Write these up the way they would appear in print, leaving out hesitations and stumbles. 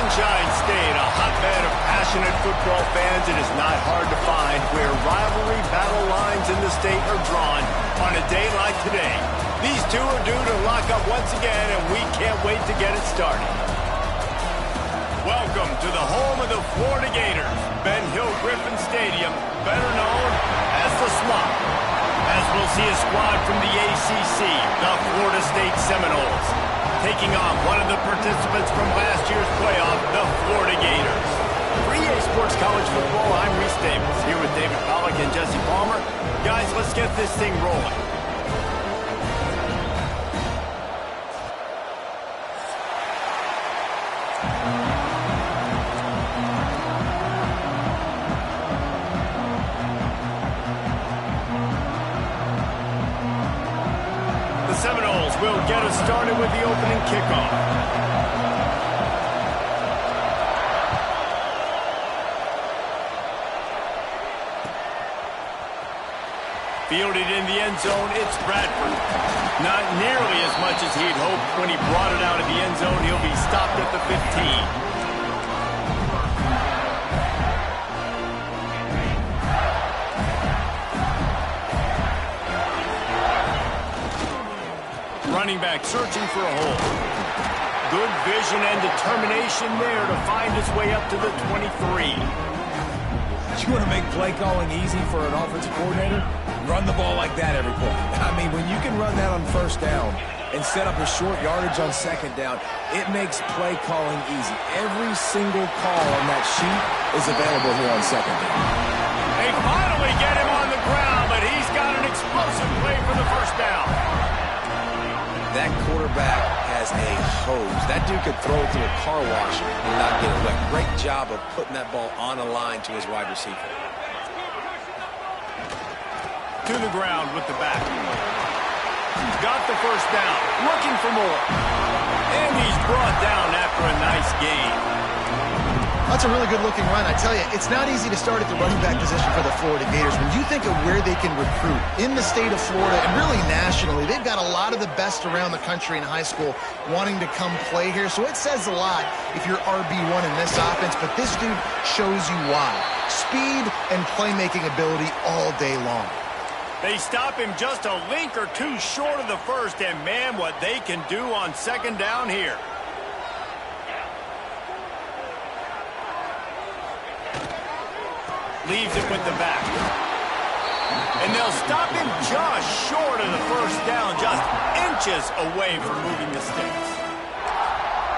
Sunshine State, a hotbed of passionate football fans. It is not hard to find where rivalry battle lines in the state are drawn on a day like today. These two are due to lock up once again, and we can't wait to get it started. Welcome to the home of the Florida Gators, Ben Hill Griffin Stadium, better known as the Swamp. As we'll see a squad from the ACC, the Florida State Seminoles, taking on one of the participants from last year's playoff, the Florida Gators. For EA Sports College Football, I'm Reese Davis, here with David Pollack and Jesse Palmer. Guys, let's get this thing rolling. Seminoles will get us started with the opening kickoff. Fielded in the end zone, it's Bradford. Not nearly as much as he'd hoped when he brought it out of the end zone. He'll be stopped at the 15. Running back searching for a hole. Good vision and determination there to find his way up to the 23. You want to make play calling easy for an offensive coordinator? Run the ball like that every play. I mean, when you can run that on first down and set up a short yardage on second down, it makes play calling easy. Every single call on that sheet is available here on second down. They finally get him on the ground, but he's got an explosive play for the first down. That quarterback has a hose. That dude could throw it through a car wash and not get it wet. Great job of putting that ball on a line to his wide receiver. To the ground with the back. Got the first down. Looking for more. And he's brought down after a nice gain. That's a really good-looking run. I tell you, it's not easy to start at the running back position for the Florida Gators. When you think of where they can recruit in the state of Florida and really nationally, they've got a lot of the best around the country in high school wanting to come play here. So it says a lot if you're RB1 in this offense, but this dude shows you why. Speed and playmaking ability all day long. They stop him just a link or two short of the first, and man, what they can do on second down here. Leaves it with the back. And they'll stop him just short of the first down, just inches away from moving the sticks.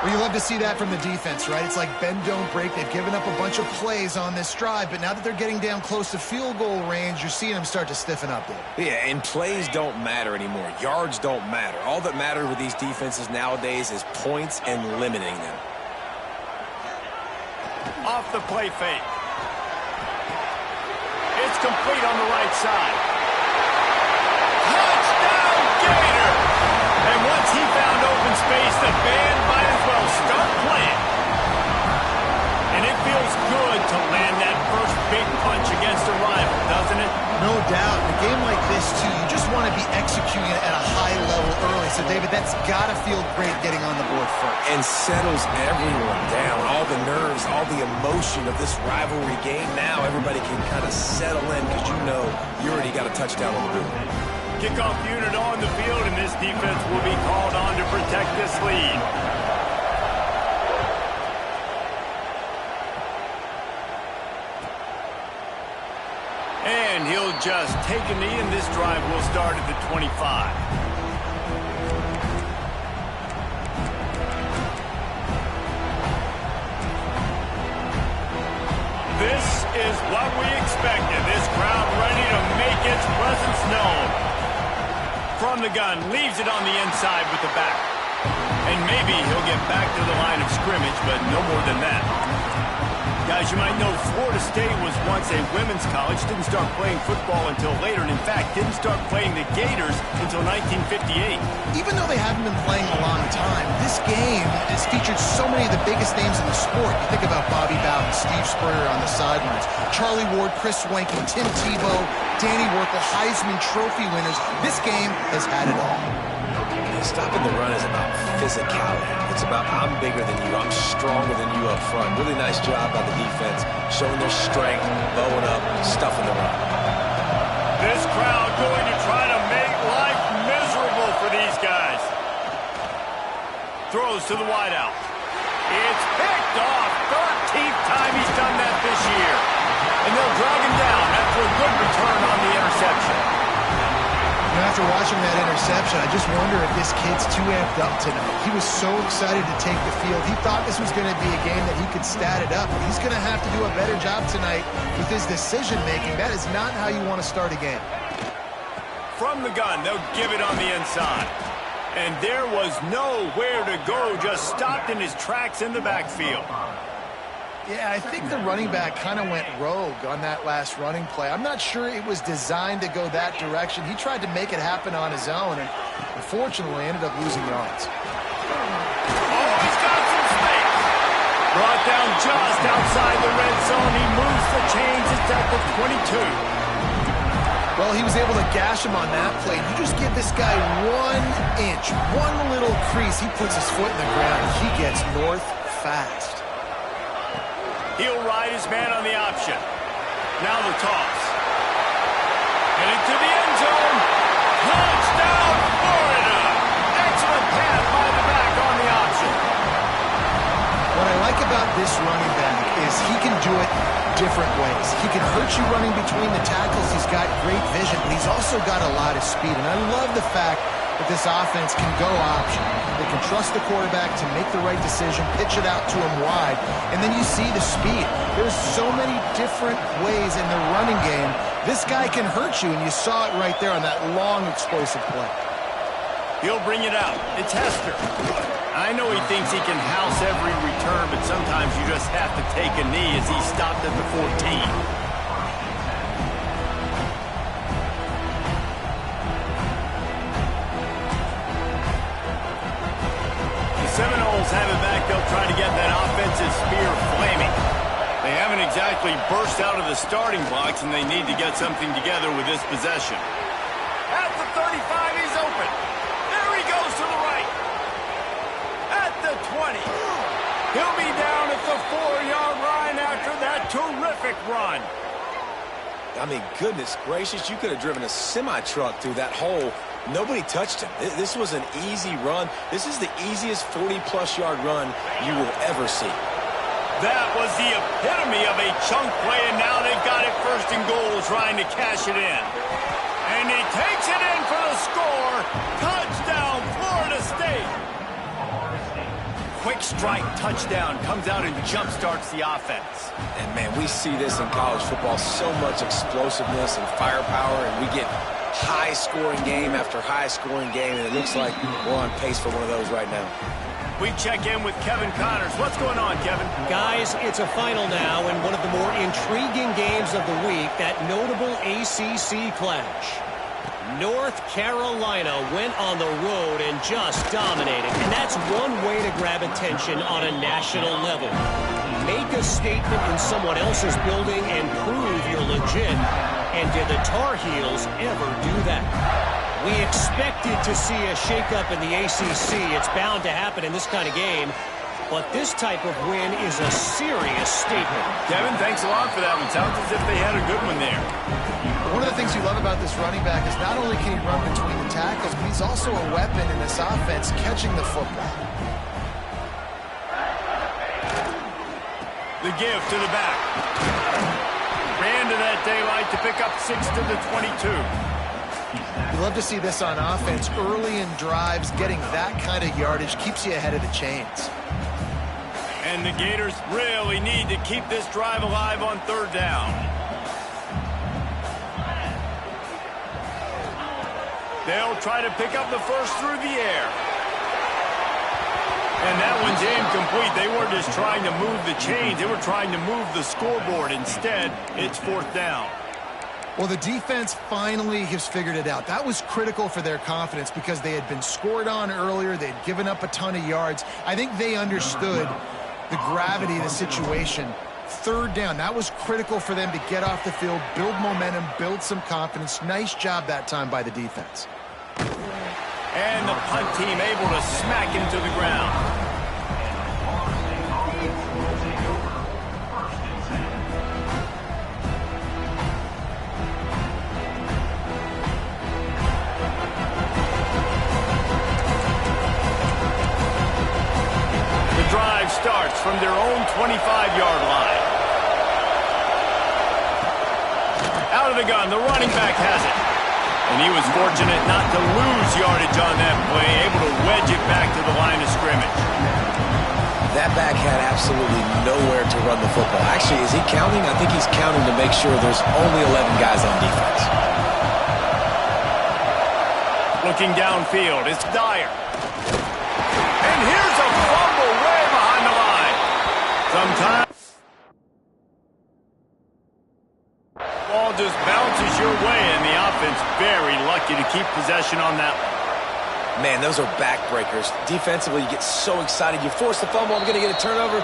Well, you love to see that from the defense, right? It's like bend, don't break. They've given up a bunch of plays on this drive, but now that they're getting down close to field goal range, you're seeing them start to stiffen up there. Yeah, and plays don't matter anymore. Yards don't matter. All that matters with these defenses nowadays is points and limiting them. Off the play fake. It's complete on the right side. Touchdown, Gator! And once he found open space, the band might as well start playing. And it feels good to land that first big punch against a rival, doesn't it? No doubt. In a game like this, too, you just want to be executing it at a high level early. So, David, that's got to feel great getting on the board first. And settles everyone down. All the nerves, all the emotion of this rivalry game. Now everybody can kind of settle in because you know you already got a touchdown on the board. Kickoff unit on the field, and this defense will be called on to protect this lead. And he'll just take a knee, and this drive will start at the 25. This is what we expected. This crowd ready to make its presence known. From the gun, leaves it on the inside with the back. And maybe he'll get back to the line of scrimmage, but no more than that. Guys, you might know Florida State was once a women's college, didn't start playing football until later, and in fact, didn't start playing the Gators until 1958. Even though they haven't been playing a long time, this game has featured so many of the biggest names in the sport. You think about Bobby Bowden, Steve Spurrier on the sidelines, Charlie Ward, Chris Wankin, Tim Tebow, Danny Werkel, Heisman Trophy winners. This game has had it all. Stopping the run is about physicality. It's about I'm bigger than you, I'm stronger than you up front. Really nice job by the defense, showing their strength, bowing up, stuffing the run. This crowd going to try to make life miserable for these guys. Throws to the wideout. It's picked off. 13th time he's done that this year. And they'll drag him down after a good return on the interception. After watching that interception, I just wonder if this kid's too amped up tonight. He was so excited to take the field. He thought this was going to be a game that he could stat it up. But he's going to have to do a better job tonight with his decision-making. That is not how you want to start a game. From the gun, they'll give it on the inside. And there was nowhere to go, just stopped in his tracks in the backfield. Yeah, I think the running back kind of went rogue on that last running play. I'm not sure it was designed to go that direction. He tried to make it happen on his own, and unfortunately ended up losing yards. Oh, he's got some space. Brought down just outside the red zone. He moves the chains. It's at the 22. Well, he was able to gash him on that play. You just give this guy 1 inch, one little crease. He puts his foot in the ground, and he gets north fast. He'll ride his man on the option. Now the toss. And into the end zone. Touchdown, Florida. Excellent pass by the back on the option. What I like about this running back is he can do it different ways. He can hurt you running between the tackles. He's got great vision, but he's also got a lot of speed. And I love the fact that this offense can go option. They can trust the quarterback to make the right decision, pitch it out to him wide, and then you see the speed. There's so many different ways in the running game. This guy can hurt you, and you saw it right there on that long, explosive play. He'll bring it out. It's Hester. I know he thinks he can house every return, but sometimes you just have to take a knee as he stopped at the 14. Seminoles have it back. They'll try to get that offensive spear flaming. They haven't exactly burst out of the starting blocks, and they need to get something together with this possession. At the 35, he's open. There he goes to the right. At the 20. He'll be down at the 4-yard line after that terrific run. I mean, goodness gracious, you could have driven a semi-truck through that hole. Nobody touched him. This was an easy run. This is the easiest 40-plus yard run you will ever see. That was the epitome of a chunk play, and now they've got it first and goal, trying to cash it in. And he takes it in for the score. Touchdown, Florida State. Quick strike touchdown comes out and jump-starts the offense. And, man, we see this in college football, so much explosiveness and firepower, and we get high-scoring game after high-scoring game, and it looks like we're on pace for one of those right now. We check in with Kevin Connors. What's going on, Kevin? Guys, it's a final now, and one of the more intriguing games of the week, that notable ACC clash. North Carolina went on the road and just dominated, and that's one way to grab attention on a national level. Make a statement in someone else's building and prove you're legit. And did the Tar Heels ever do that? We expected to see a shakeup in the ACC. It's bound to happen in this kind of game. But this type of win is a serious statement. Kevin, thanks a lot for that one. Sounds as if they had a good one there. One of the things you love about this running back is not only can he run between the tackles, but he's also a weapon in this offense catching the football. The give to the back. Ran to that daylight to pick up 6 to the 22. You love to see this on offense. Early in drives, getting that kind of yardage keeps you ahead of the chains. And the Gators really need to keep this drive alive on 3rd down. They'll try to pick up the first through the air. And that one's incomplete. They weren't just trying to move the chains. They were trying to move the scoreboard. Instead, it's 4th down. Well, the defense finally has figured it out. That was critical for their confidence because they had been scored on earlier. They'd given up a ton of yards. I think they understood the gravity of the situation. 3rd down, that was critical for them to get off the field, build momentum, build some confidence. Nice job that time by the defense. And the punt team able to smack him to the ground. The drive starts from their own 25-yard line. Out of the gun, the running back has it. And he was fortunate not to lose yardage on that play, able to wedge it back to the line of scrimmage. That back had absolutely nowhere to run the football. Actually, is he counting? I think he's counting to make sure there's only 11 guys on defense. Looking downfield, it's Dyer. And here's a fumble way behind the line. Sometimes ball just bounces your way, and the offense very lucky to keep possession on that one. Man, those are backbreakers. Defensively, you get so excited. You force the fumble, I'm going to get a turnover,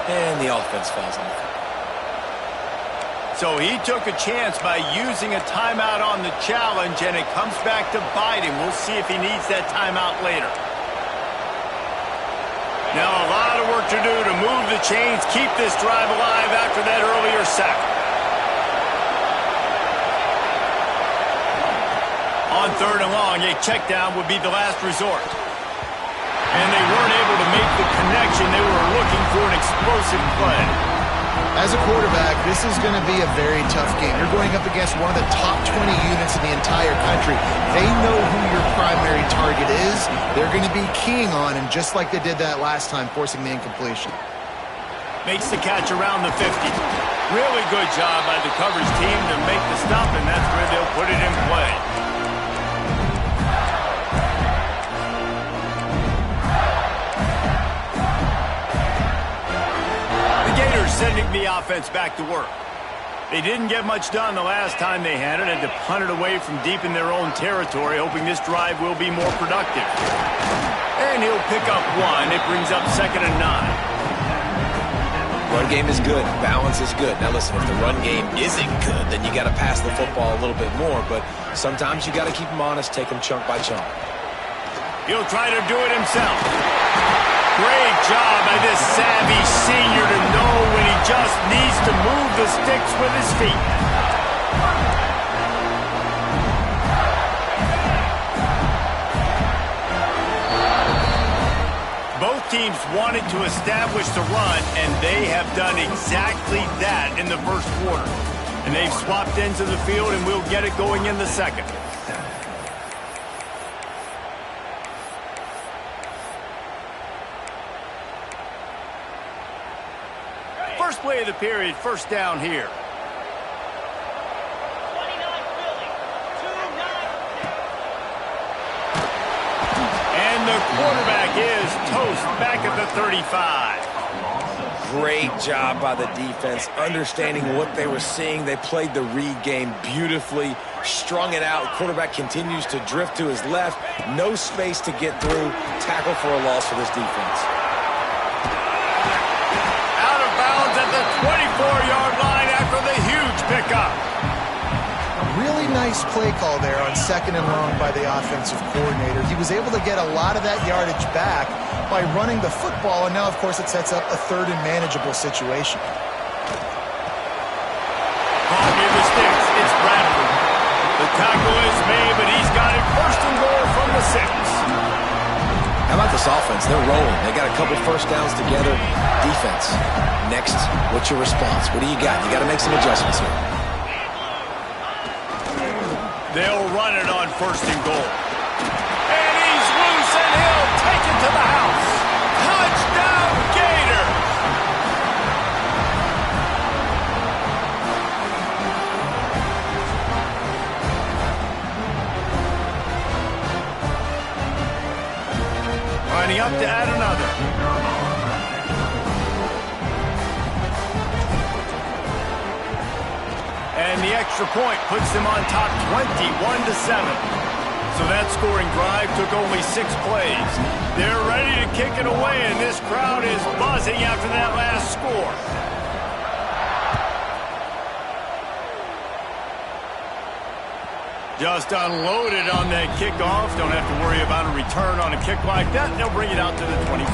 and the offense falls on it. So he took a chance by using a timeout on the challenge, and it comes back to bite him. We'll see if he needs that timeout later. Now a lot of work to do to move the chains, keep this drive alive after that earlier sack. On third and long, a check down would be the last resort. And they weren't able to make the connection. They were looking for an explosive play. As a quarterback, this is going to be a very tough game. You're going up against one of the top 20 units in the entire country. They know who your primary target is. They're going to be keying on him, just like they did that last time, forcing the incompletion. Makes the catch around the 50. Really good job by the coverage team to make the stop, and that's where they'll put it in play. Sending the offense back to work. They didn't get much done the last time they had it, had to punt it away from deep in their own territory, hoping this drive will be more productive. And he'll pick up one. It brings up 2nd and 9. Run game is good. Balance is good. Now listen, if the run game isn't good, then you got to pass the football a little bit more, but sometimes you got to keep them honest, take them chunk by chunk. He'll try to do it himself. Great job by this savvy senior to know when he just needs to move the sticks with his feet. Both teams wanted to establish the run, and they have done exactly that in the first quarter. And they've swapped ends of the field, and we'll get it going in the second. First play of the period, first down here. And the quarterback is toast back at the 35. Great job by the defense, understanding what they were seeing. They played the read game beautifully, strung it out. Quarterback continues to drift to his left. No space to get through. Tackle for a loss for this defense. At the 24-yard line after the huge pickup. Really nice play call there on 2nd and long by the offensive coordinator. He was able to get a lot of that yardage back by running the football, and now, of course, it sets up a 3rd and manageable situation. Caught near the sticks. It's Bradford. The tackle is made, but he's got it 1st and goal from the 6. How about this offense? They're rolling. They got a couple first downs together. Defense. Next, what's your response? What do you got? You got to make some adjustments here. They'll run it on 1st and goal. And he's loose, and he'll take it to the house. Touchdown, Gator! Lining up to add another. And the extra point puts them on top 21-7. So that scoring drive took only 6 plays. They're ready to kick it away, and this crowd is buzzing after that last score. Just unloaded on that kickoff. Don't have to worry about a return on a kick like that. They'll bring it out to the 25.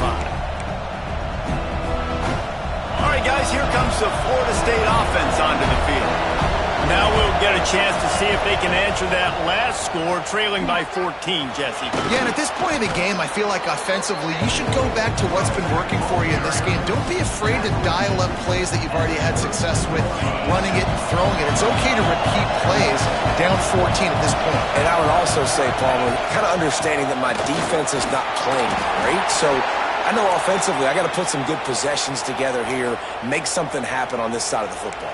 All right, guys, here comes the Florida State offense onto the field. Now we'll get a chance to see if they can answer that last score, trailing by 14, Jesse. Yeah, and at this point of the game, I feel like offensively, you should go back to what's been working for you in this game. Don't be afraid to dial up plays that you've already had success with, running it and throwing it. It's okay to repeat plays down 14 at this point. And I would also say, Palmer, kind of understanding that my defense is not playing great, so I know offensively I got to put some good possessions together here, make something happen on this side of the football.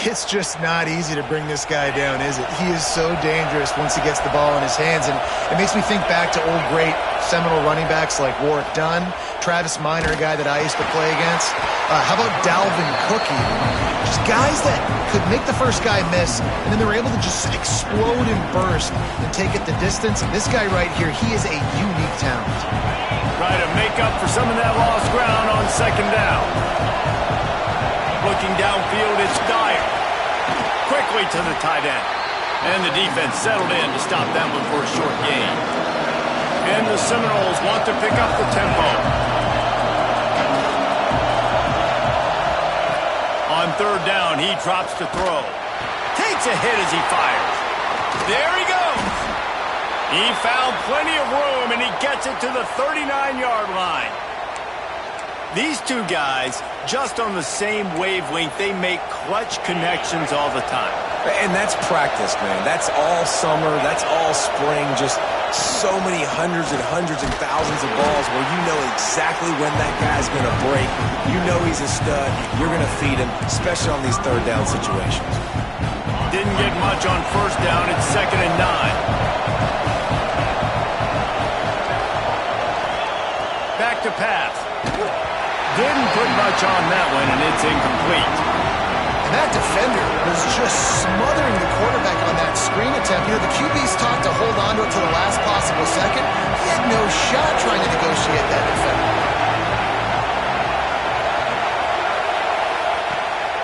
It's just not easy to bring this guy down, is it? He is so dangerous once he gets the ball in his hands, and it makes me think back to old great seminal running backs like Warwick Dunn, Travis Minor, a guy that I used to play against. How about Dalvin Cook even? Just guys that could make the first guy miss, and then they were able to just explode and burst and take it the distance. And this guy right here, he is a unique talent. Try to make up for some of that lost ground on second down. Looking downfield, it's Dyer. Quickly to the tight end. And the defense settled in to stop that one for a short gain. And the Seminoles want to pick up the tempo. On third down, he drops to throw. Takes a hit as he fires. There he goes. He found plenty of room, and he gets it to the 39-yard line. These two guys, just on the same wavelength, they make clutch connections all the time. And that's practice, man. That's all summer. That's all spring. Just so many hundreds and thousands of balls where you know exactly when that guy's going to break. You know he's a stud. You're going to feed him, especially on these third down situations. Didn't get much on first down. It's 2nd and 9. Back to pass. Didn't put much on that one, and it's incomplete. And that defender was just smothering the quarterback on that screen attempt. You know, the QB's taught to hold on to it to the last possible second. He had no shot trying to negotiate that defender.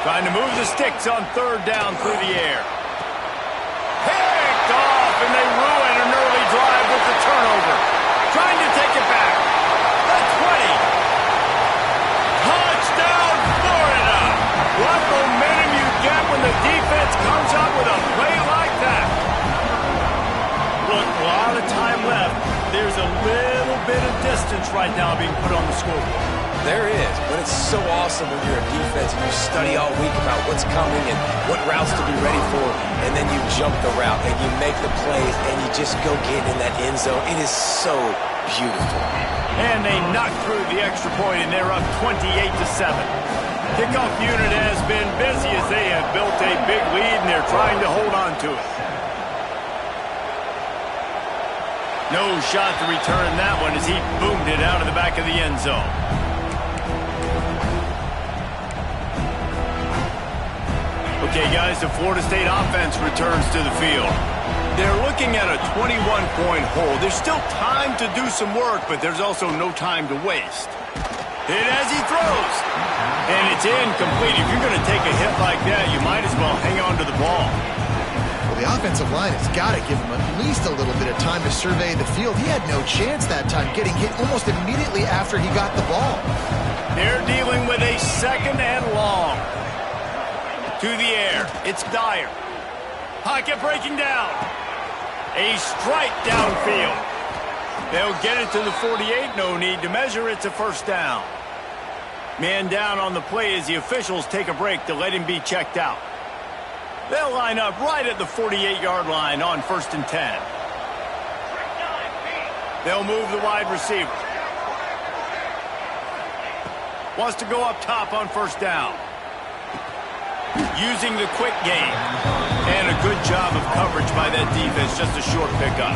Trying to move the sticks on third down through the air. Picked off, and they ruin an early drive with the turnover. Trying to take it back. The 20. Touchdown, Florida! What momentum you get when the defense comes up with a play like that. Look, a lot of time left. There's a little bit of distance right now being put on the scoreboard. There is, but it's so awesome when you're a defense and you study all week about what's coming and what routes to be ready for, and then you jump the route and you make the plays and you just go get in that end zone. It is so beautiful. And they knock through the extra point, and they're up 28-7. Kickoff unit has been busy as they have built a big lead, and they're trying to hold on to it. No shot to return that one as he boomed it out of the back of the end zone. Okay, guys, the Florida State offense returns to the field. They're looking at a 21-point hold. There's still time to do some work, but there's also no time to waste. Hit as he throws. And it's incomplete. If you're going to take a hit like that, you might as well hang on to the ball. Well, the offensive line has got to give him at least a little bit of time to survey the field. He had no chance that time, getting hit almost immediately after he got the ball. They're dealing with a 2nd and long. To the air. It's Dyer. Pocket breaking down. A strike downfield. They'll get it to the 48. No need to measure. It's a first down. Man down on the play as the officials take a break to let him be checked out. They'll line up right at the 48-yard line on 1st and 10. They'll move the wide receiver. Wants to go up top on first down. Using the quick game. And a good job of coverage by that defense. Just a short pickup.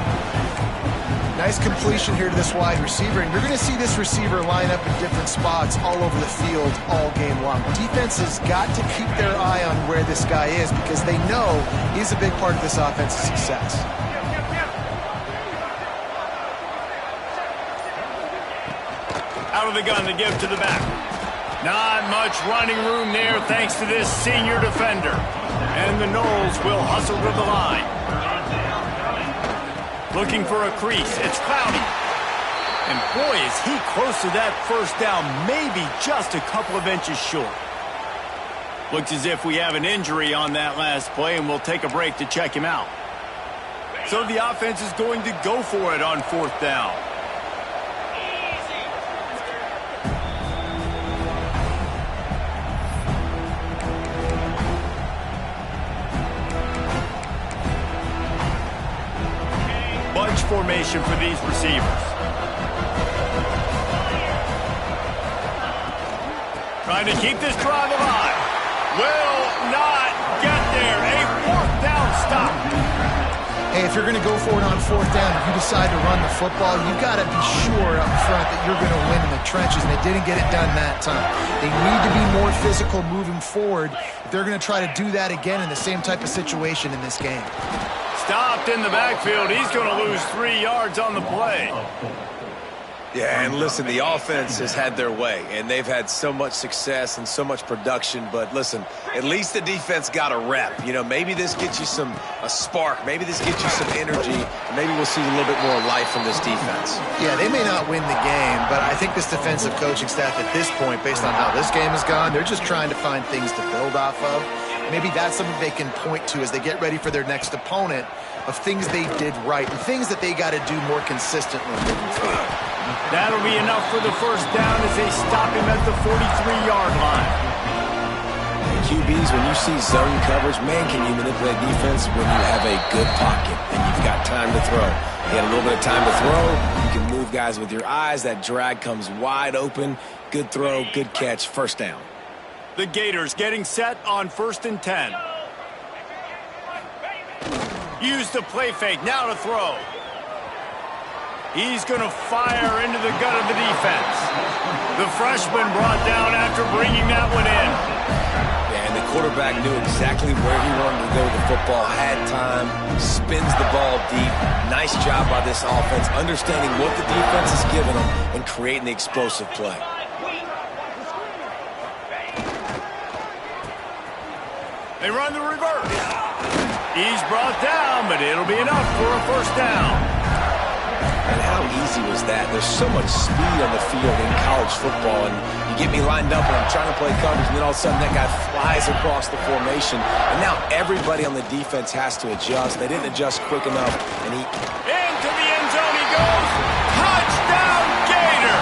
Nice completion here to this wide receiver. And you're going to see this receiver line up in different spots all over the field all game long. Defense has got to keep their eye on where this guy is because they know he's a big part of this offense's success. Out of the gun to give to the back. Not much running room there thanks to this senior defender. And the Noles will hustle to the line. Looking for a crease. It's Cloudy. And boy, is he close to that first down, maybe just a couple of inches short. Looks as if we have an injury on that last play, and we'll take a break to check him out. So the offense is going to go for it on 4th down. Bunch formation for these receivers. Trying to keep this drive alive. Will not get there. A 4th down stop. Hey, if you're going to go for it on 4th down, if you decide to run the football, you've got to be sure up front that you're going to win in the trenches, and they didn't get it done that time. They need to be more physical moving forward if they're going to try to do that again in the same type of situation in this game. Stopped in the backfield. He's going to lose 3 yards on the play. Yeah, and listen, the offense has had their way, and they've had so much success and so much production. But listen, at least the defense got a rep. You know, maybe this gets you a spark. Maybe this gets you some energy. And maybe we'll see a little bit more life from this defense. Yeah, they may not win the game, but I think this defensive coaching staff at this point, based on how this game has gone, they're just trying to find things to build off of. Maybe that's something they can point to as they get ready for their next opponent, of things they did right and things that they got to do more consistently moving forward. That'll be enough for the first down as they stop him at the 43-yard line. QBs, when you see zone coverage, man, can you manipulate defense when you have a good pocket and you've got time to throw. You got a little bit of time to throw. You can move guys with your eyes. That drag comes wide open. Good throw, good catch, first down. The Gators getting set on 1st and 10. Use the play fake, now to throw. He's going to fire into the gut of the defense. The freshman brought down after bringing that one in. Yeah, and the quarterback knew exactly where he wanted to go with the football, had time, spins the ball deep. Nice job by this offense, understanding what the defense is giving them and creating the explosive play. They run the reverse. He's brought down, but it'll be enough for a first down. And how easy was that? There's so much speed on the field in college football, and you get me lined up and I'm trying to play coverage, and then all of a sudden that guy flies across the formation, and now everybody on the defense has to adjust. They didn't adjust quick enough, and he... Into the end zone he goes. Touchdown, Gator!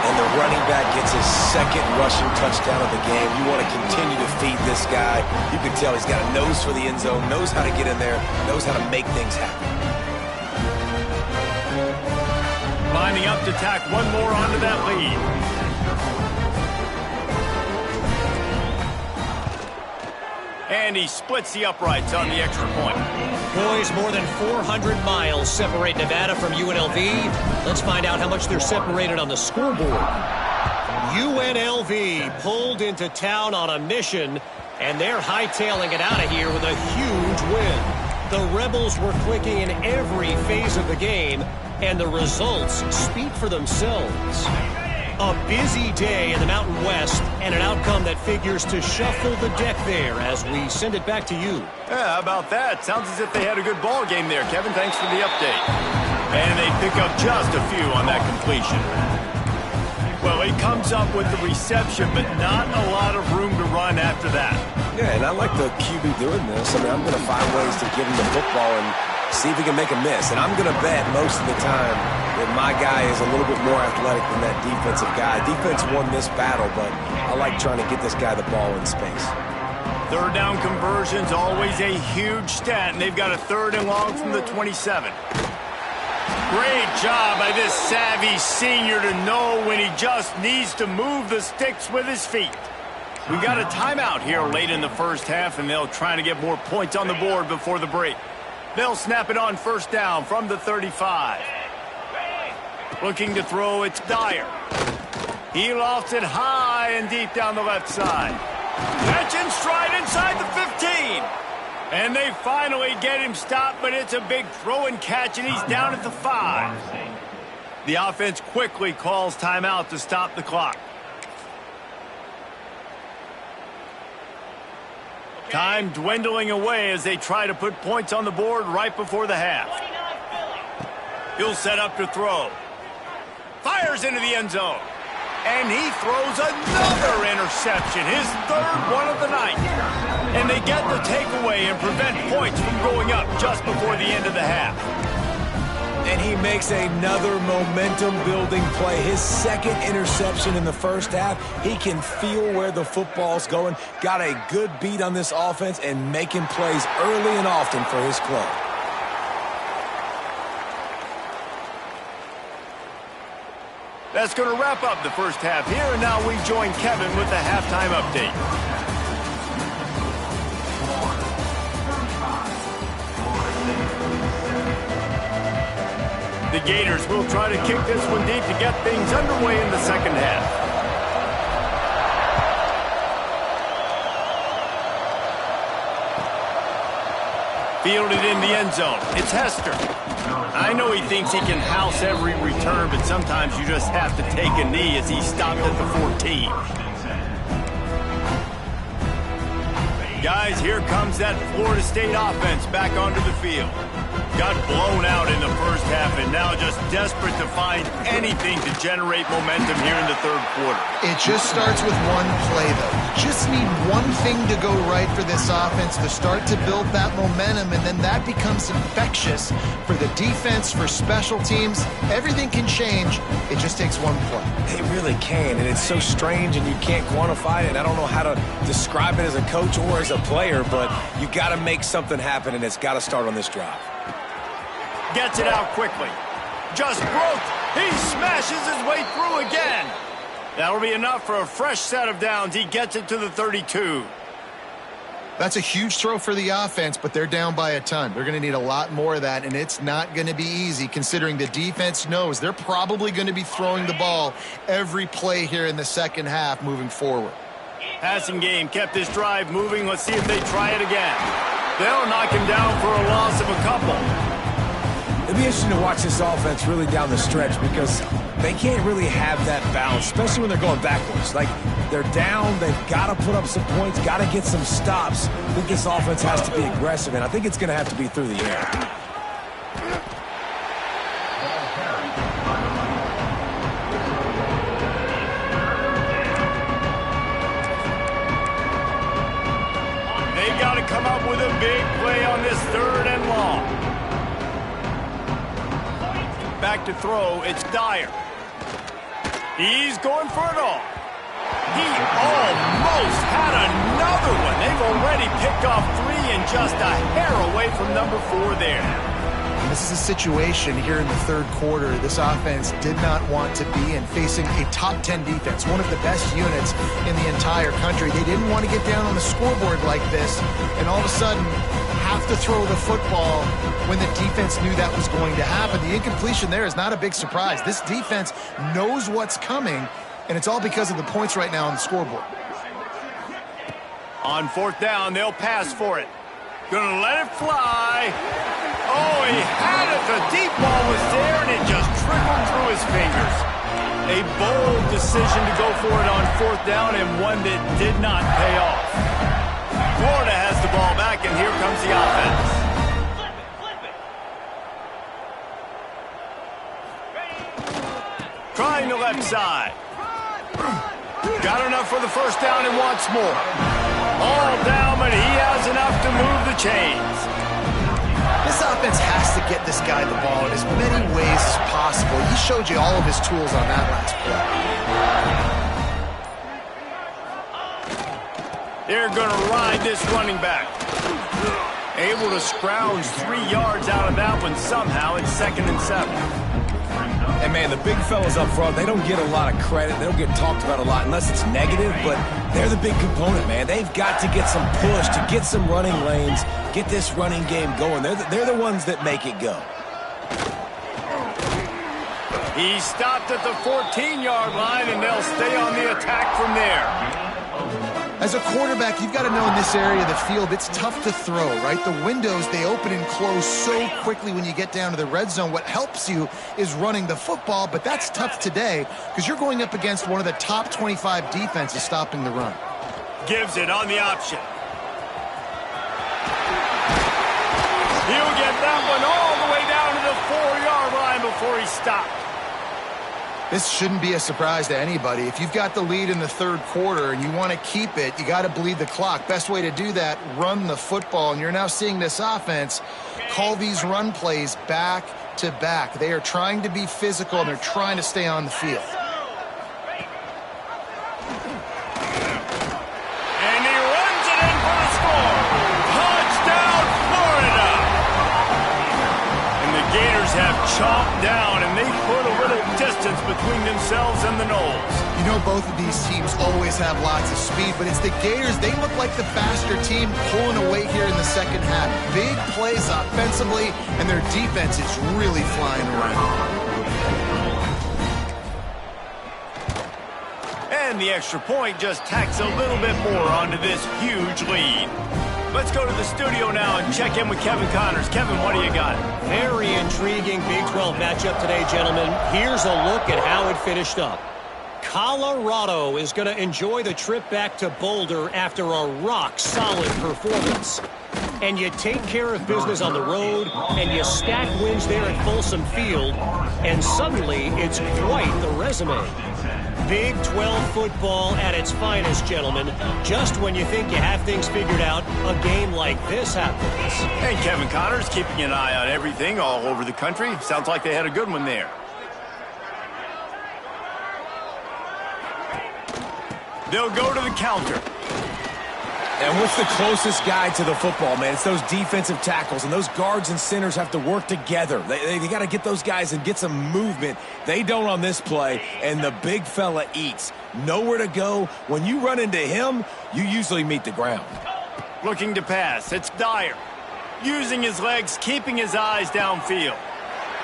And the running back gets his second rushing touchdown of the game. You want to continue to feed this guy. You can tell he's got a nose for the end zone, knows how to get in there, knows how to make things happen. Lining up to tack one more onto that lead. And he splits the uprights on the extra point. Boys, more than 400 miles separate Nevada from UNLV. Let's find out how much they're separated on the scoreboard. UNLV pulled into town on a mission, and they're hightailing it out of here with a huge win. The Rebels were clicking in every phase of the game, and the results speak for themselves. A busy day in the Mountain West, and an outcome that figures to shuffle the deck there as we send it back to you. Yeah, how about that? Sounds as if they had a good ball game there, Kevin. Thanks for the update. And they pick up just a few on that completion. Well, he comes up with the reception, but not a lot of room to run after that. Yeah, and I like the QB doing this. I mean, I'm going to find ways to give him the football and see if he can make a miss. And I'm going to bet most of the time that my guy is a little bit more athletic than that defensive guy. Defense won this battle, but I like trying to get this guy the ball in space. Third down conversion's always a huge stat, and they've got a 3rd and long from the 27. Great job by this savvy senior to know when he just needs to move the sticks with his feet. We got a timeout here late in the first half, and they'll try to get more points on the board before the break. They'll snap it on 1st down from the 35. Looking to throw, it's Dyer. He lofts it high and deep down the left side. Catch and stride inside the 15. And they finally get him stopped, but it's a big throw and catch, and he's down at the 5. The offense quickly calls timeout to stop the clock. Time dwindling away as they try to put points on the board right before the half. He'll set up to throw. Fires into the end zone. And he throws another interception, his third one of the night. And they get the takeaway and prevent points from going up just before the end of the half. And he makes another momentum-building play. His second interception in the first half. He can feel where the football's going. Got a good beat on this offense and making plays early and often for his club. That's going to wrap up the first half here, and now we join Kevin with the halftime update. The Gators will try to kick this one deep to get things underway in the second half. Fielded in the end zone. It's Hester. I know he thinks he can house every return, but sometimes you just have to take a knee as he stopped at the 14. Guys, here comes that Florida State offense back onto the field. Got blown out in the first half and now just desperate to find anything to generate momentum here in the third quarter. It just starts with one play, though. You just need one thing to go right for this offense to start to build that momentum, and then that becomes infectious for the defense, for special teams. Everything can change. It just takes one play. It really can, and it's so strange, and you can't quantify it. I don't know how to describe it as a coach or as a player, but you got to make something happen, and it's got to start on this drive. Gets it out quickly. Just broke. He smashes his way through again. That'll be enough for a fresh set of downs. He gets it to the 32. That's a huge throw for the offense, but they're down by a ton. They're going to need a lot more of that, and it's not going to be easy considering the defense knows they're probably going to be throwing the ball every play here in the second half moving forward. Passing game kept this drive moving. Let's see if they try it again. They'll knock him down for a loss of a couple. It'll be interesting to watch this offense really down the stretch because they can't really have that balance, especially when they're going backwards. Like, they're down, they've got to put up some points, got to get some stops. I think this offense has to be aggressive, and I think it's going to have to be through the air. They've got to come up with a big play on this third and long. Back to throw, it's Dyer. He's going for it all. He almost had another one. They've already picked off 3 and just a hair away from number 4 there. This is a situation here in the third quarter this offense did not want to be in, facing a top 10 defense, one of the best units in the entire country. They didn't want to get down on the scoreboard like this and all of a sudden have to throw the football when the defense knew that was going to happen. The incompletion there is not a big surprise. This defense knows what's coming, and it's all because of the points right now on the scoreboard. On fourth down, they'll pass for it. Gonna let it fly. Oh, he had it. The deep ball was there, and it just trickled through his fingers. A bold decision to go for it on fourth down, and one that did not pay off. Florida has the ball back, and here comes the offense. Trying the left side. Got enough for the first down and wants more. All down, but he has enough to move the chains. This offense has to get this guy the ball in as many ways as possible. He showed you all of his tools on that last play. They're going to ride this running back. Able to scrounge 3 yards out of that one somehow in 2nd and 7. And, man, the big fellas up front, they don't get a lot of credit. They don't get talked about a lot unless it's negative, but they're the big component, man. They've got to get some push, to get some running lanes, get this running game going. They're the ones that make it go. He stopped at the 14-yard line, and they'll stay on the attack from there. As a quarterback, you've got to know in this area of the field, it's tough to throw, right? The windows, they open and close so quickly when you get down to the red zone. What helps you is running the football, but that's tough today because you're going up against one of the top 25 defenses stopping the run. Gives it on the option. He'll get that one all the way down to the 4-yard line before he stopped. This shouldn't be a surprise to anybody. If you've got the lead in the third quarter and you want to keep it, you got to bleed the clock. Best way to do that, run the football. And you're now seeing this offense call these run plays back to back. They are trying to be physical, and they're trying to stay on the field. And he runs it in for the score. Touchdown, Florida! And the Gators have chomped down, and they put a little distance between themselves and the Noles. You know, both of these teams always have lots of speed, but it's the Gators. They look like the faster team pulling away here in the second half. Big plays offensively, and their defense is really flying around. And the extra point just tacks a little bit more onto this huge lead. Let's go to the studio now and check in with Kevin Connors. Kevin, what do you got? Very intriguing Big 12 matchup today, gentlemen. Here's a look at how it finished up. Colorado is going to enjoy the trip back to Boulder after a rock-solid performance. And you take care of business on the road, and you stack wins there at Folsom Field, and suddenly it's quite the resume. Big 12 football at its finest, gentlemen. Just when you think you have things figured out, a game like this happens. And Kevin Connors keeping an eye on everything all over the country. Sounds like they had a good one there. They'll go to the counter. And what's the closest guy to the football, man? It's those defensive tackles, and those guards and centers have to work together. They got to get those guys and get some movement. They don't on this play, and the big fella eats. Nowhere to go. When you run into him, you usually meet the ground. Looking to pass. It's Dyer. Using his legs, keeping his eyes downfield.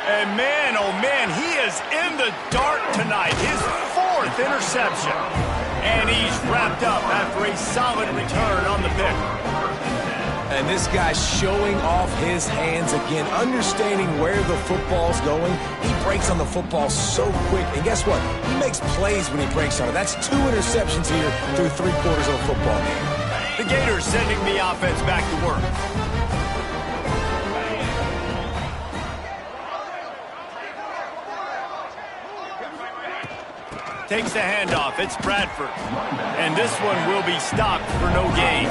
And man, oh man, he is in the dark tonight. His 4th interception. And he's wrapped up after a solid return on the pick. And this guy's showing off his hands again, understanding where the football's going. He breaks on the football so quick. And guess what? He makes plays when he breaks on it. That's 2 interceptions here through 3 quarters of a football game. The Gators sending the offense back to work. Takes the handoff. It's Bradford. And this one will be stopped for no gain.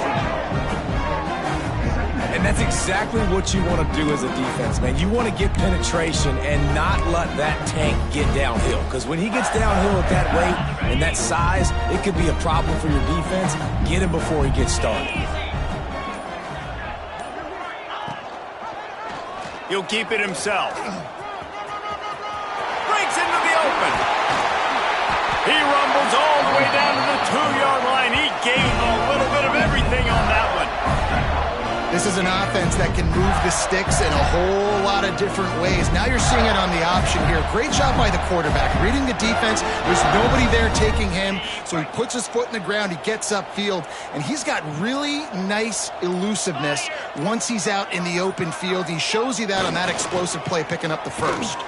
And that's exactly what you want to do as a defense, man. You want to get penetration and not let that tank get downhill. Because when he gets downhill at that rate and that size, it could be a problem for your defense. Get him before he gets started. He'll keep it himself. Breaks into the open. He rumbles all the way down to the 2-yard line. He gained a little bit of everything on that one. This is an offense that can move the sticks in a whole lot of different ways. Now you're seeing it on the option here. Great job by the quarterback. Reading the defense. There's nobody there taking him. So he puts his foot in the ground. He gets upfield. And he's got really nice elusiveness once he's out in the open field. He shows you that on that explosive play, picking up the first.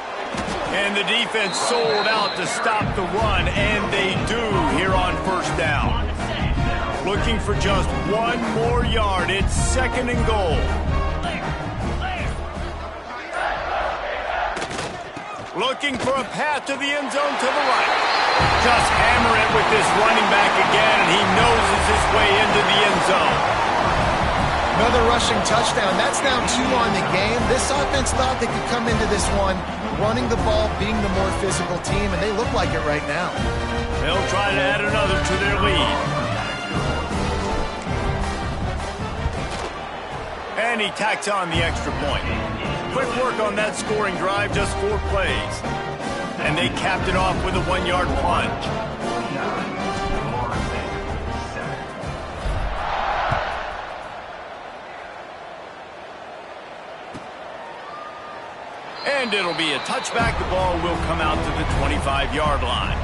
And the defense sold out to stop the run, and they do here on first down. Looking for just 1 more yard. It's 2nd and goal. Looking for a path to the end zone to the right. Just hammer it with this running back again, and he noses his way into the end zone. Another rushing touchdown. That's now 2 on the game. This offense thought they could come into this one running the ball, being the more physical team, and they look like it right now. They'll try to add another to their lead. And he tacks on the extra point. Quick work on that scoring drive, just 4 plays. And they capped it off with a 1-yard plunge. And it'll be a touchback. The ball will come out to the 25-yard line.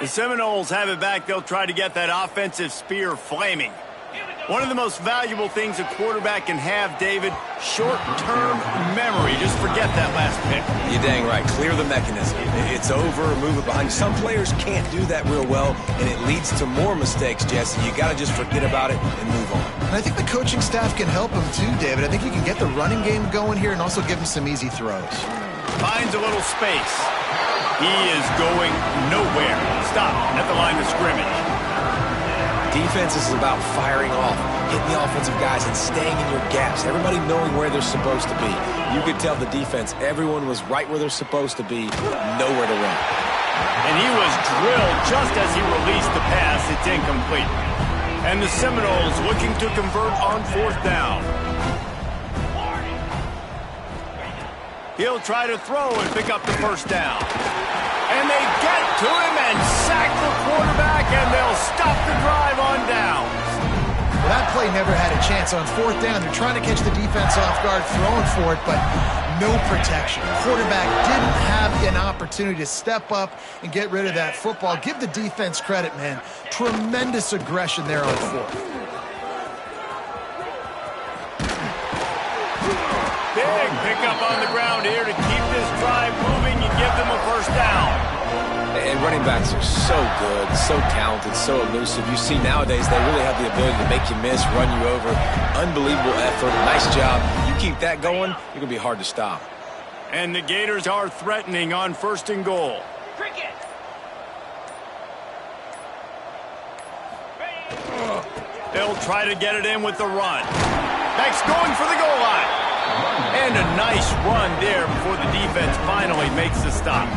The Seminoles have it back. They'll try to get that offensive spear flaming. One of the most valuable things a quarterback can have, David, short-term memory. Just forget that last pick. You're dang right. Clear the mechanism. It's over, move it behind you. Some players can't do that real well, and it leads to more mistakes, Jesse. You got to just forget about it and move on. And I think the coaching staff can help him too, David. I think you can get the running game going here and also give him some easy throws. Finds a little space. He is going nowhere. Stop at the line of scrimmage. Defense is about firing off, hitting the offensive guys, and staying in your gaps. Everybody knowing where they're supposed to be. You could tell the defense, everyone was right where they're supposed to be, nowhere to run. And he was drilled just as he released the pass. It's incomplete. And the Seminoles looking to convert on 4th down. He'll try to throw and pick up the 1st down. And they get to him and sack the quarterback, and they'll stop the drive on downs. Well, that play never had a chance. On 4th down, they're trying to catch the defense off guard, throwing for it, but no protection. Quarterback didn't have an opportunity to step up and get rid of that football. Give the defense credit, man. Tremendous aggression there on 4th. Big pickup on the ground here to keep this drive moving and give them a 1st down. And running backs are so good, so talented, so elusive. You see nowadays they really have the ability to make you miss, run you over. Unbelievable effort. Nice job. You keep that going, you're going to be hard to stop. And the Gators are threatening on 1st and goal. Cricket. They'll try to get it in with the run. Beck's going for the goal line. And a nice run there before the defense finally makes the stop.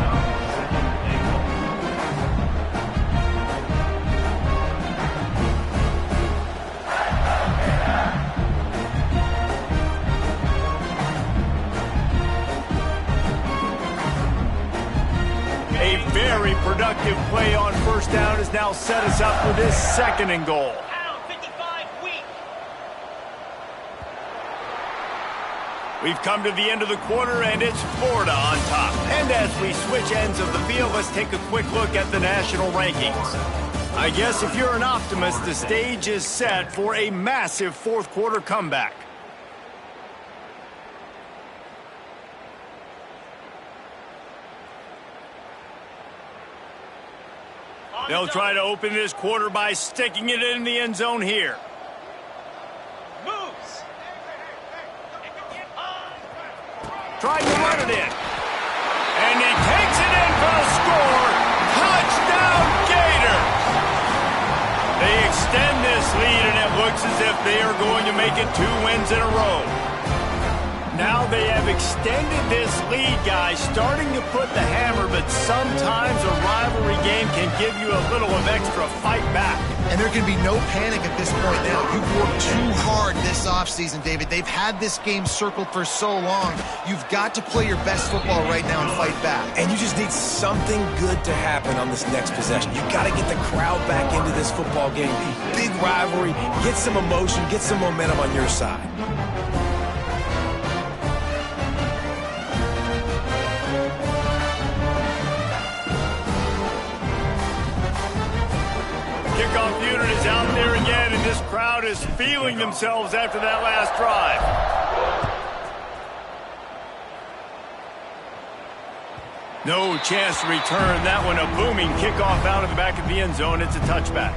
A very productive play on 1st down has now set us up with this 2nd and goal. We've come to the end of the quarter, and it's Florida on top. And as we switch ends of the field, let's take a quick look at the national rankings. I guess if you're an optimist, the stage is set for a massive 4th quarter comeback. They'll try to open this quarter by sticking it in the end zone here. Trying to run it in. And he takes it in for a score. Touchdown, Gators! They extend this lead, and it looks as if they are going to make it 2 wins in a row. Now they have extended this lead, guys, starting to put the hammer, but sometimes a rivalry game can give you a little of extra fight back. And there can be no panic at this point now. You've worked too hard this offseason, David. They've had this game circled for so long. You've got to play your best football right now and fight back. And you just need something good to happen on this next possession. You got to get the crowd back into this football game. Big rivalry, get some emotion, get some momentum on your side. Kickoff unit is out there again, and this crowd is feeling themselves after that last drive. No chance to return that one. A booming kickoff out of the back of the end zone. It's a touchback.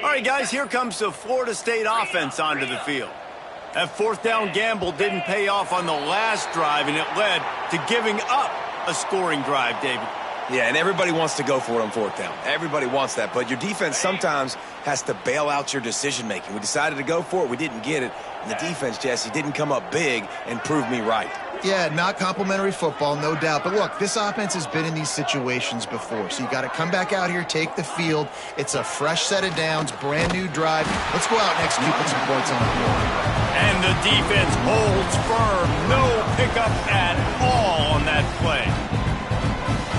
All right, guys, here comes the Florida State offense onto the field. That 4th down gamble didn't pay off on the last drive, and it led to giving up a scoring drive, David. Yeah, and everybody wants to go for it on 4th down. Everybody wants that, but your defense sometimes has to bail out your decision-making. We decided to go for it. We didn't get it. And the defense, Jesse, didn't come up big and prove me right. Yeah, not complimentary football, no doubt. But look, this offense has been in these situations before. So you got to come back out here, take the field. It's a fresh set of downs, brand new drive. Let's go out and execute, put some points on the board. And the defense holds firm. No pickup at all on that play.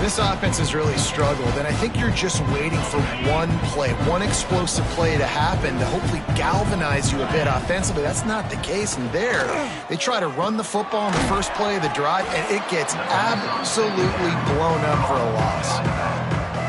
This offense has really struggled, and I think you're just waiting for one play, one explosive play to happen to hopefully galvanize you a bit offensively. That's not the case, and there, they try to run the football in the first play of the drive, and it gets absolutely blown up for a loss.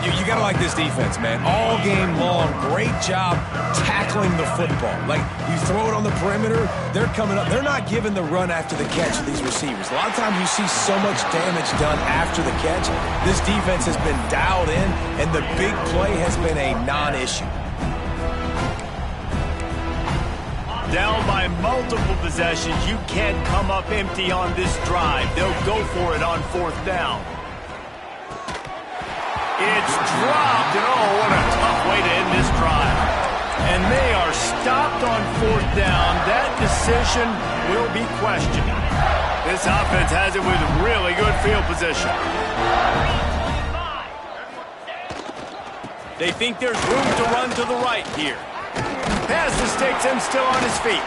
You got to like this defense, man. All game long, great job tackling the football. Like, you throw it on the perimeter, they're coming up. They're not giving the run after the catch to these receivers. A lot of times you see so much damage done after the catch. This defense has been dialed in, and the big play has been a non-issue. Down by multiple possessions, you can't come up empty on this drive. They'll go for it on 4th down. It's dropped, and oh, what a tough way to end this drive. And they are stopped on 4th down. That decision will be questioned. This offense has it with really good field position. They think there's room to run to the right here. Pass mistakes him still on his feet.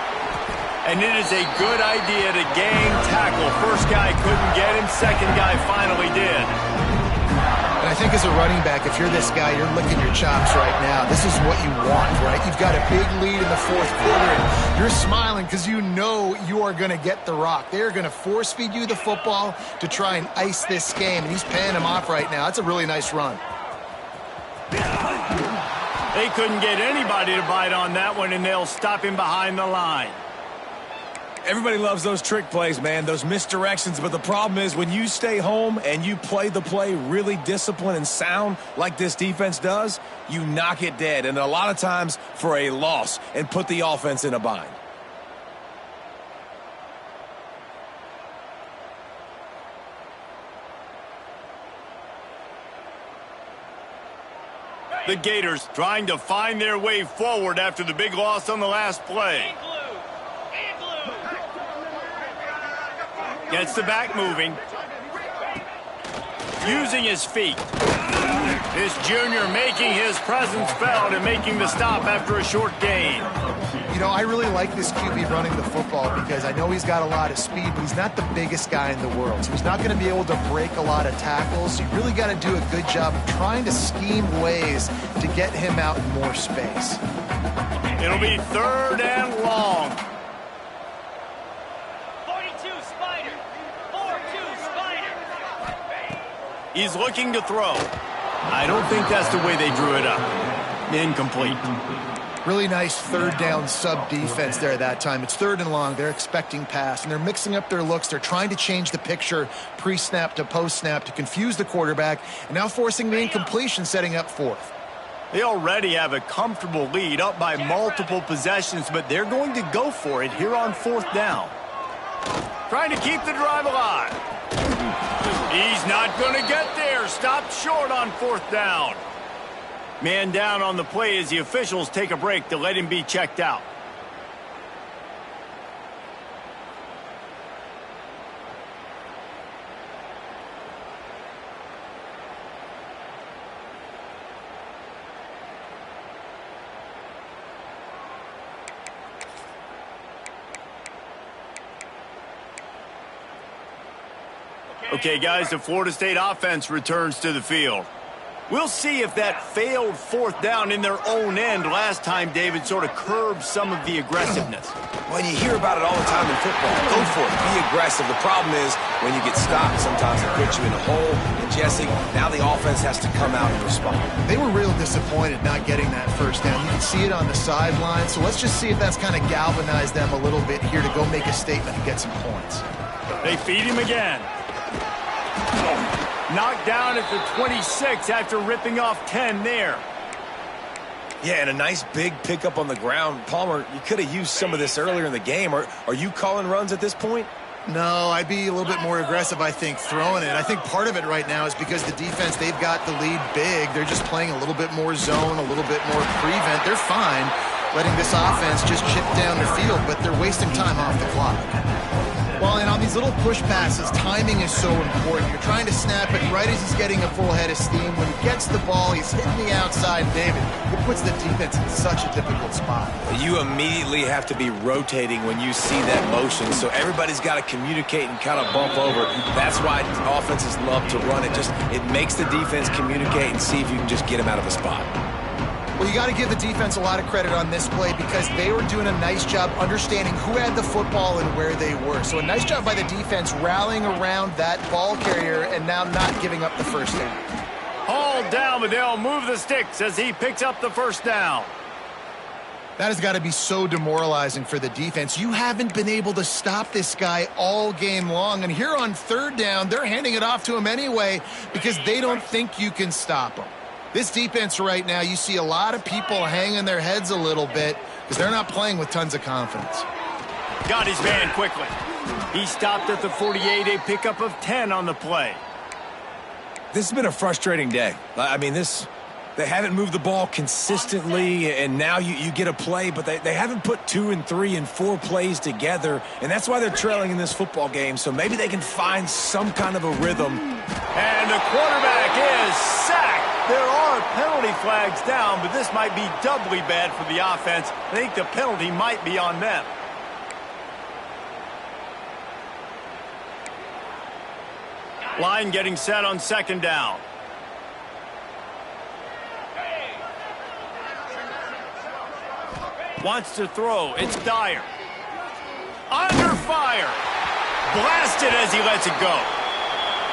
And it is a good idea to gang tackle. First guy couldn't get him, second guy finally did. And I think as a running back, if you're this guy, you're licking your chops right now. This is what you want, right? You've got a big lead in the 4th quarter, and you're smiling because you know you are going to get the rock. They're going to force feed you the football to try and ice this game, and he's paying him off right now. That's a really nice run. They couldn't get anybody to bite on that one, and they'll stop him behind the line. Everybody loves those trick plays, man, those misdirections, but the problem is when you stay home and you play the play really disciplined and sound like this defense does, you knock it dead, and a lot of times for a loss, and put the offense in a bind. The Gators trying to find their way forward after the big loss on the last play. Gets the back moving. Using his feet. This junior making his presence felt and making the stop after a short gain. You know, I really like this QB running the football because I know he's got a lot of speed, but he's not the biggest guy in the world. So he's not going to be able to break a lot of tackles. You really got to do a good job of trying to scheme ways to get him out in more space. It'll be 3rd and long. He's looking to throw. I don't think that's the way they drew it up. Incomplete. Really nice 3rd down sub defense there that time. It's 3rd and long. They're expecting pass, and they're mixing up their looks. They're trying to change the picture pre-snap to post-snap to confuse the quarterback, and now forcing the incompletion, setting up 4th. They already have a comfortable lead up by multiple possessions, but they're going to go for it here on 4th down. Trying to keep the drive alive. He's not going to get there. Stopped short on 4th down. Man down on the play as the officials take a break to let him be checked out. Okay, guys, the Florida State offense returns to the field. We'll see if that failed 4th down in their own end last time, David, sort of curbed some of the aggressiveness. When you hear about it all the time in football, go for it, be aggressive. The problem is when you get stopped, sometimes it puts you in a hole. And Jesse, now the offense has to come out and respond. They were real disappointed not getting that 1st down. You can see it on the sideline, so let's just see if that's kind of galvanized them a little bit here to go make a statement and get some points. They feed him again. Knocked down at the 26 after ripping off 10 there. Yeah, and a nice big pickup on the ground. Palmer, you could have used some of this earlier in the game. Are you calling runs at this point? No, I'd be a little bit more aggressive, I think, throwing it. I think part of it right now is because the defense, they've got the lead big. They're just playing a little bit more zone, a little bit more prevent. They're fine letting this offense just chip down the field, but they're wasting time off the clock. Well, and on these little push passes, timing is so important. You're trying to snap it right as he's getting a full head of steam. When he gets the ball, he's hitting the outside. David, it puts the defense in such a difficult spot. You immediately have to be rotating when you see that motion, so everybody's got to communicate and kind of bump over. That's why offenses love to run it. It makes the defense communicate and see if you can just get him out of a spot. Well, you got to give the defense a lot of credit on this play because they were doing a nice job understanding who had the football and where they were. So a nice job by the defense rallying around that ball carrier and now not giving up the first down. Hauled down, but they'll move the sticks as he picks up the first down. That has got to be so demoralizing for the defense. You haven't been able to stop this guy all game long. And here on third down, they're handing it off to him anyway because they don't think you can stop him. This defense right now, you see a lot of people hanging their heads a little bit because they're not playing with tons of confidence. Got his man quickly. He stopped at the 48, a pickup of 10 on the play. This has been a frustrating day. I mean, they haven't moved the ball consistently, and now you get a play, but they haven't put 2 and 3 and 4 plays together, and that's why they're trailing in this football game. So maybe they can find some kind of a rhythm. And the quarterback is sacked. There are penalty flags down, but this might be doubly bad for the offense. I think the penalty might be on them. Line getting set on second down. Wants to throw. It's Dyer. Under fire. Blasted as he lets it go.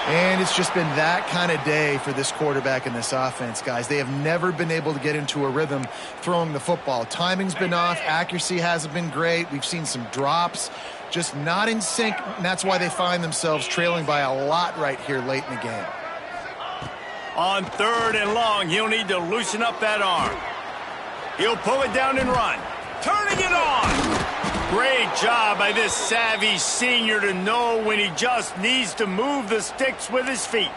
And it's just been that kind of day for this quarterback and this offense, guys. They have never been able to get into a rhythm throwing the football. Timing's been off. Accuracy hasn't been great. We've seen some drops. Just not in sync, and that's why they find themselves trailing by a lot right here late in the game. On third and long, he'll need to loosen up that arm. He'll pull it down and run. Turning it on. Great job by this savvy senior to know when he just needs to move the sticks with his feet.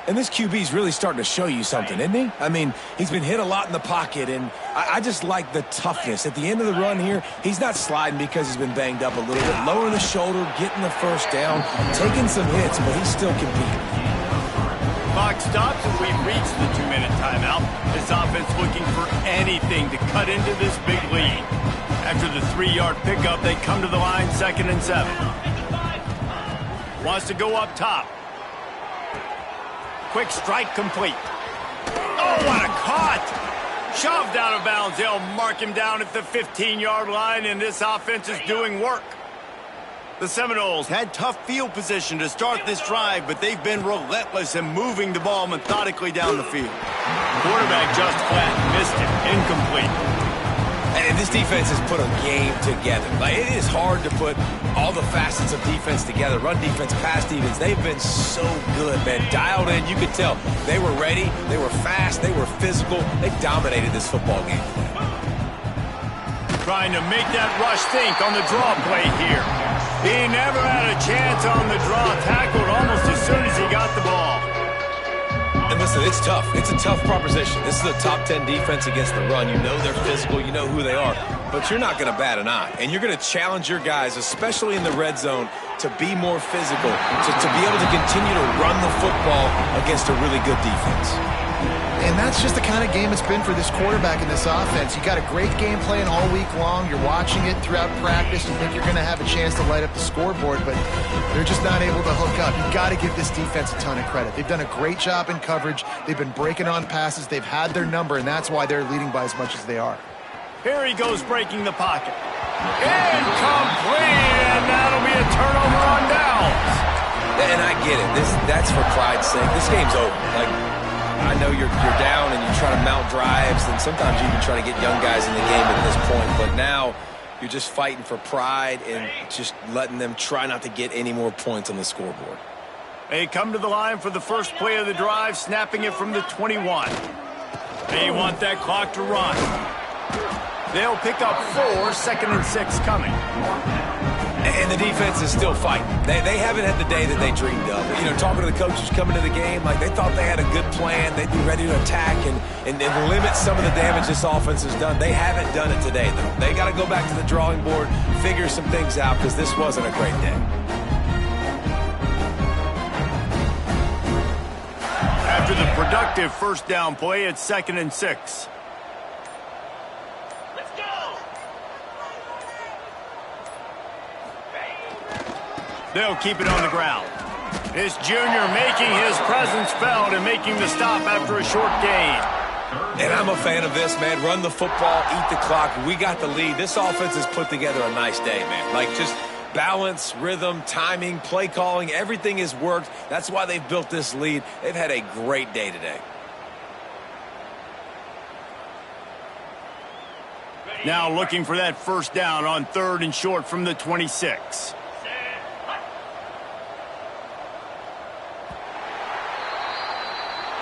And this QB's really starting to show you something, isn't he? I mean, he's been hit a lot in the pocket, and I just like the toughness. At the end of the run here, he's not sliding because he's been banged up a little bit. Lowering the shoulder, getting the first down, taking some hits, but he's still competing. Clock stops and we've reached the 2-minute timeout. This offense looking for anything to cut into this big lead. After the 3-yard pickup, they come to the line 2nd and 7. Wants to go up top. Quick strike complete. Oh, what a cut! Shoved out of bounds. They'll mark him down at the 15-yard line, and this offense is doing work. The Seminoles had tough field position to start this drive, but they've been relentless in moving the ball methodically down the field. Quarterback just flat, missed it, incomplete. And this defense has put a game together. Like, it is hard to put all the facets of defense together. Run defense, pass defense. They've been so good, man. Dialed in. You could tell they were ready. They were fast. They were physical. They dominated this football game. Trying to make that rush think on the draw play here. He never had a chance on the draw. Tackled almost as soon as he got the ball. And listen, it's tough. It's a tough proposition. This is a top 10 defense against the run. You know they're physical. You know who they are. But you're not going to bat an eye. And you're going to challenge your guys, especially in the red zone, to be more physical, to be able to continue to run the football against a really good defense. And that's just the kind of game it's been for this quarterback and this offense. You got a great game plan all week long. You're watching it throughout practice. You think you're going to have a chance to light up the scoreboard, but they're just not able to hook up. You've got to give this defense a ton of credit. They've done a great job in coverage. They've been breaking on passes. They've had their number, and that's why they're leading by as much as they are. Here he goes breaking the pocket. Incomplete, and that'll be a turnover on downs. And I get it. That's for pride's sake. This game's over. I know you're down and you try to mount drives, and sometimes you even try to get young guys in the game at this point. But now you're just fighting for pride and just letting them try not to get any more points on the scoreboard. They come to the line for the first play of the drive, snapping it from the 21. They want that clock to run. They'll pick up 4, 2nd and 6 coming. And the defense is still fighting. They haven't had the day that they dreamed of. You know, talking to the coaches coming to the game, like they thought they had a good plan. They'd be ready to attack and limit some of the damage this offense has done. They haven't done it today, though. They got to go back to the drawing board, figure some things out, because this wasn't a great day. After the productive first down play, it's 2nd and 6. They'll keep it on the ground. This junior making his presence felt and making the stop after a short gain. And I'm a fan of this, man. Run the football, eat the clock. We got the lead. This offense has put together a nice day, man. Like, just balance, rhythm, timing, play calling, everything has worked. That's why they've built this lead. They've had a great day today. Now looking for that first down on 3rd and short from the 26.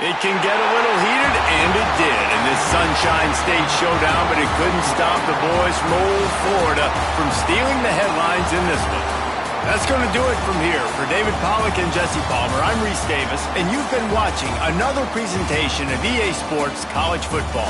It can get a little heated, and it did in this Sunshine State showdown, but it couldn't stop the boys from old Florida from stealing the headlines in this one. That's going to do it from here. For David Pollack and Jesse Palmer, I'm Reese Davis, and you've been watching another presentation of EA Sports College Football.